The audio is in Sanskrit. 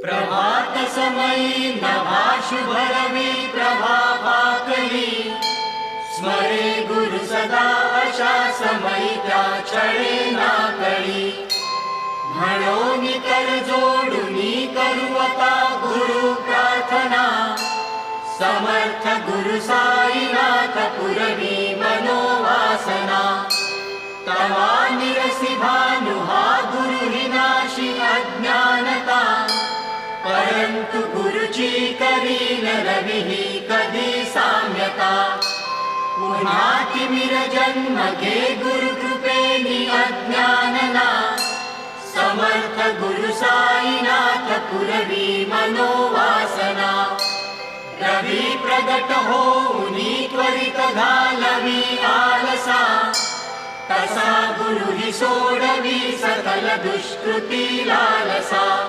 प्रभात समयी नभा शुभ रवी प्रभा पाकली, स्मरे गुरु सदा अशा समयी त्या छळे ना कळी। म्हणून कर जोडुनी करुवता गुरु प्रार्थना, समर्थ गुरु साईनाथ पुरवी मनोवासना। तवा निरसी भानु हा गुरु विनाशी अज्ञानता, परंतु गुरुची करीन रवी कधी साम्यता। पुन्हा तिमिर जन्म घे गुरु कृपेनी अज्ञानना, समर्थ गुरु साईनाथ पुरवी मनोवासना। रवी प्रगट होऊनी त्वरित घालवी आलसा, तसा गुरु ही सोडवी सकल दुष्कृती लालसा।